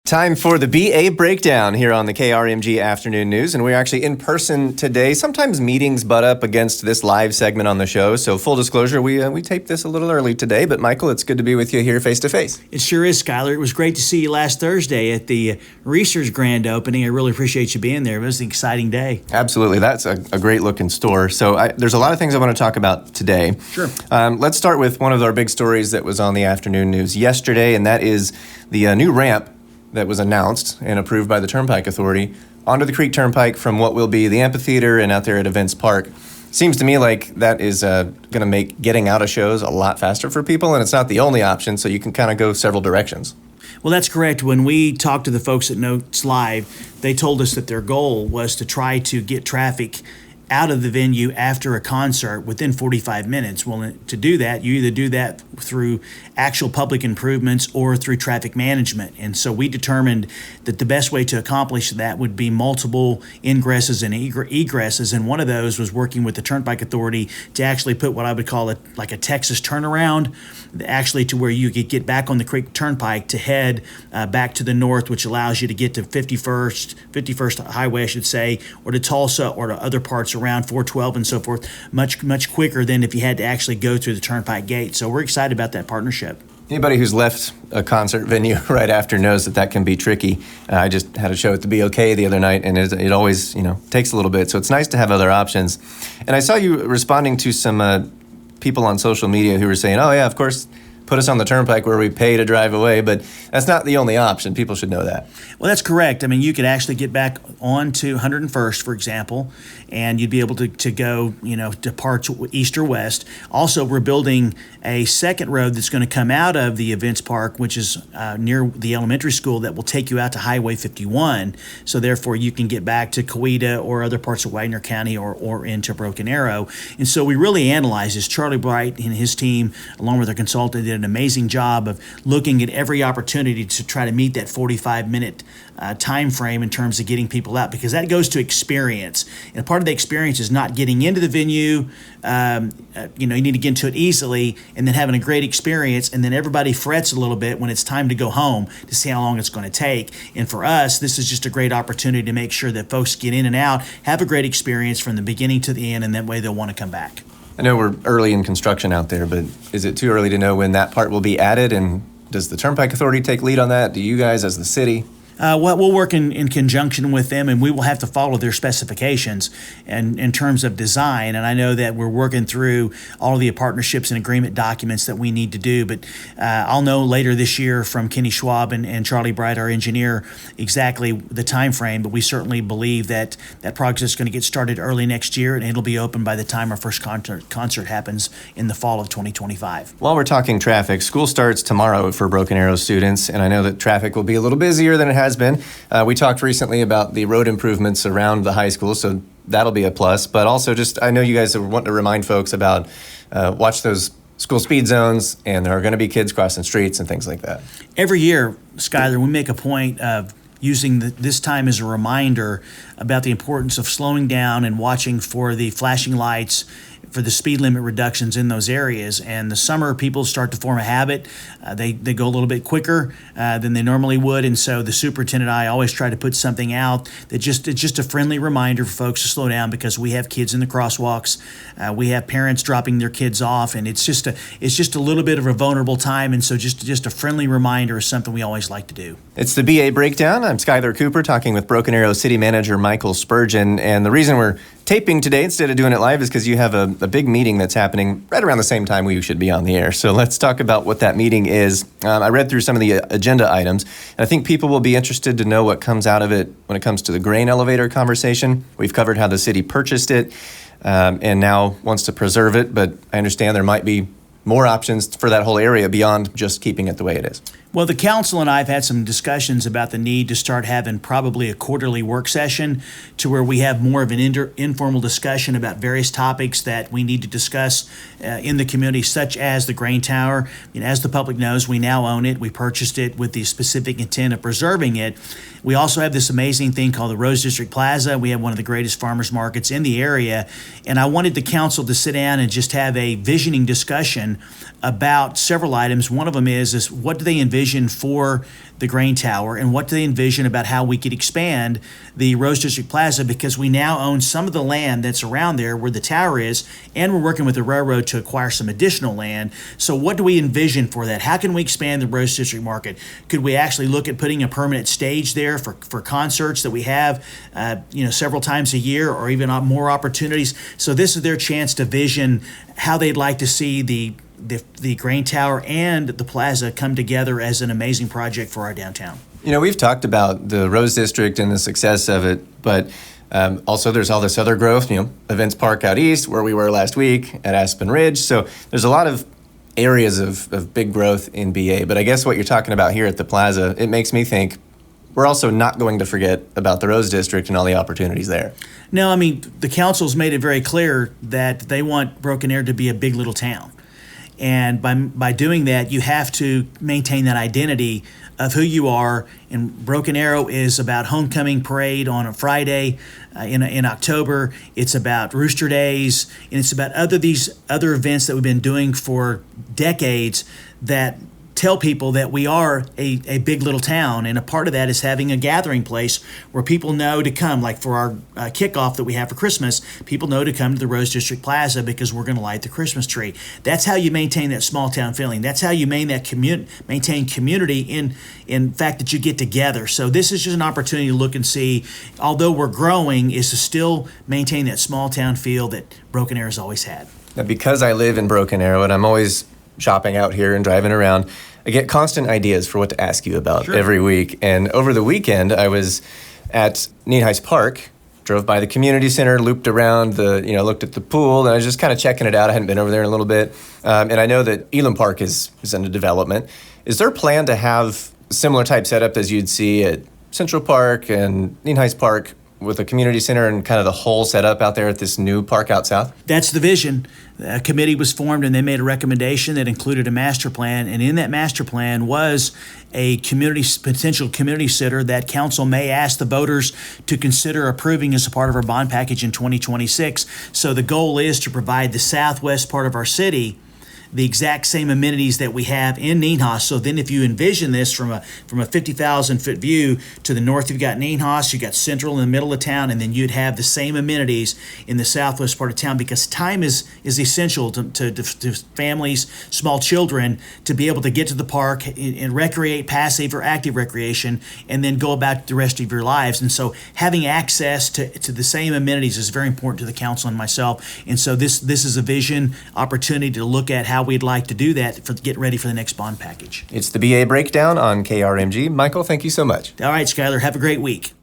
Time for the BA Breakdown here on the KRMG Afternoon News, and we're actually in person today. Sometimes meetings butt up against this live segment on the show, so full disclosure, we taped this a little early today, but Michael, it's good to be with you here face-to-face. It sure is, Skyler. It was great to see you last Thursday at the Reese's grand opening. I really appreciate you being there. It was an exciting day. Absolutely. That's a great looking store. So there's a lot of things I want to talk about today. Sure. Let's start with one of our big stories that was on the afternoon news yesterday, and that is the new ramp that was announced and approved by the Turnpike Authority onto the Creek Turnpike from what will be the amphitheater and out there at Events Park. Seems to me like that is going to make getting out of shows a lot faster for people, and it's not the only option, so you can kind of go several directions. Well, that's correct. When we talked to the folks at Notes Live, they told us that their goal was to try to get traffic out of the venue after a concert within 45 minutes. Well, to do that, you either do that through actual public improvements or through traffic management. And so we determined that the best way to accomplish that would be multiple ingresses and egresses. And one of those was working with the Turnpike Authority to actually put what I would call like a Texas turnaround, actually to where you could get back on the Creek Turnpike to head back to the north, which allows you to get to 51st Highway, I should say, or to Tulsa or to other parts around 412 and so forth, much quicker than if you had to actually go through the Turnpike gate. So we're excited about that partnership. Anybody who's left a concert venue right after knows that can be tricky. I just had a show at the BOK the other night, and it always takes a little bit. So it's nice to have other options. And I saw you responding to some people on social media who were saying, "Oh yeah, of course, put us on the Turnpike where we pay to drive away," but that's not the only option. People should know that. Well, that's correct. I mean, you could actually get back onto 101st, for example, and you'd be able to go, to parts east or west. Also, we're building a second road that's going to come out of the Events Park, which is near the elementary school, that will take you out to Highway 51. So therefore, you can get back to Coweta or other parts of Wagner County or into Broken Arrow. And so we really analyzed this. Charlie Bright and his team, along with their consultant, did an amazing job of looking at every opportunity to try to meet that 45-minute time frame in terms of getting people out, because that goes to experience. And part of the experience is not getting into the venue. You need to get into it easily and then having a great experience, and then everybody frets a little bit when it's time to go home to see how long it's going to take. And for us, this is just a great opportunity to make sure that folks get in and out, have a great experience from the beginning to the end, and that way they'll want to come back. I know we're early in construction out there, but is it too early to know when that part will be added? And does the Turnpike Authority take lead on that? Do you guys as the city? Well, we'll work in conjunction with them, and we will have to follow their specifications and in terms of design. And I know that we're working through all of the partnerships and agreement documents that we need to do. But I'll know later this year from Kenny Schwab and Charlie Bright, our engineer, exactly the time frame. But we certainly believe that project is going to get started early next year, and it'll be open by the time our first concert happens in the fall of 2025. While we're talking traffic, school starts tomorrow for Broken Arrow students, and I know that traffic will be a little busier than it has been. We talked recently about the road improvements around the high school, so that'll be a plus. But also I know you guys are wanting to remind folks about watch those school speed zones, and there are going to be kids crossing streets and things like that. Every year, Skyler, we make a point of using this time as a reminder about the importance of slowing down and watching for the flashing lights, for the speed limit reductions in those areas. And the summer, people start to form a habit. They go a little bit quicker than they normally would. And so the superintendent and I always try to put something out that it's just a friendly reminder for folks to slow down, because we have kids in the crosswalks. We have parents dropping their kids off, and it's just a little bit of a vulnerable time. And so just a friendly reminder is something we always like to do. It's the BA Breakdown. I'm Skyler Cooper talking with Broken Arrow City Manager Michael Spurgeon. And the reason we're taping today instead of doing it live is because you have a big meeting that's happening right around the same time we should be on the air. So let's talk about what that meeting is. I read through some of the agenda items, and I think people will be interested to know what comes out of it when it comes to the grain elevator conversation. We've covered how the city purchased it and now wants to preserve it, but I understand there might be more options for that whole area beyond just keeping it the way it is. Well, the council and I have had some discussions about the need to start having probably a quarterly work session to where we have more of an informal discussion about various topics that we need to discuss in the community, such as the grain tower. As the public knows, we now own it. We purchased it with the specific intent of preserving it. We also have this amazing thing called the Rose District Plaza. We have one of the greatest farmers markets in the area. And I wanted the council to sit down and just have a visioning discussion about several items. One of them is what do they envision for the grain tower, and what do they envision about how we could expand the Rose District Plaza, because we now own some of the land that's around there where the tower is, and we're working with the railroad to acquire some additional land. So what do we envision for that? How can we expand the Rose District market? Could we actually look at putting a permanent stage there for concerts that we have several times a year, or even more opportunities? So this is their chance to vision how they'd like to see the grain tower and the plaza come together as an amazing project for our downtown. We've talked about the Rose District and the success of it, but also there's all this other growth, Events Park out east, where we were last week at Aspen Ridge. So there's a lot of areas of big growth in BA. But I guess what you're talking about here at the plaza, it makes me think we're also not going to forget about the Rose District and all the opportunities there. No, I mean, the council's made it very clear that they want Broken Arrow to be a big little town. And by doing that, you have to maintain that identity of who you are. And Broken Arrow is about homecoming parade on a Friday in October. It's about Rooster Days, and it's about these other events that we've been doing for decades that tell people that we are a big little town. And a part of that is having a gathering place where people know to come. Like for our kickoff that we have for Christmas, people know to come to the Rose District Plaza because we're going to light the Christmas tree. That's how you maintain that small town feeling. That's how you maintain community in fact that you get together. So this is just an opportunity to look and see, although we're growing, is to still maintain that small town feel that Broken Arrow's always had. Now, because I live in Broken Arrow and I'm always shopping out here and driving around, I get constant ideas for what to ask you about every week. And over the weekend, I was at Heist Park, drove by the community center, looped around looked at the pool, and I was just kind of checking it out. I hadn't been over there in a little bit. And I know that Elam Park is under development. Is there a plan to have a similar type setup as you'd see at Central Park and Heist Park, with a community center and kind of the whole setup out there at this new park out south? That's the vision. A committee was formed and they made a recommendation that included a master plan. And in that master plan was a potential community center that council may ask the voters to consider approving as a part of our bond package in 2026. So the goal is to provide the southwest part of our city the exact same amenities that we have in Nienhaus. So then if you envision this from a 50,000-foot view, to the north you've got Nienhaus, you've got Central in the middle of town, and then you'd have the same amenities in the southwest part of town, because time is essential to families, small children, to be able to get to the park and recreate, passive or active recreation, and then go about the rest of your lives. And so having access to the same amenities is very important to the council and myself. And so this is a vision opportunity to look at how we'd like to do that for getting ready for the next bond package. It's the BA Breakdown on KRMG. Michael, thank you so much. All right, Skyler, have a great week.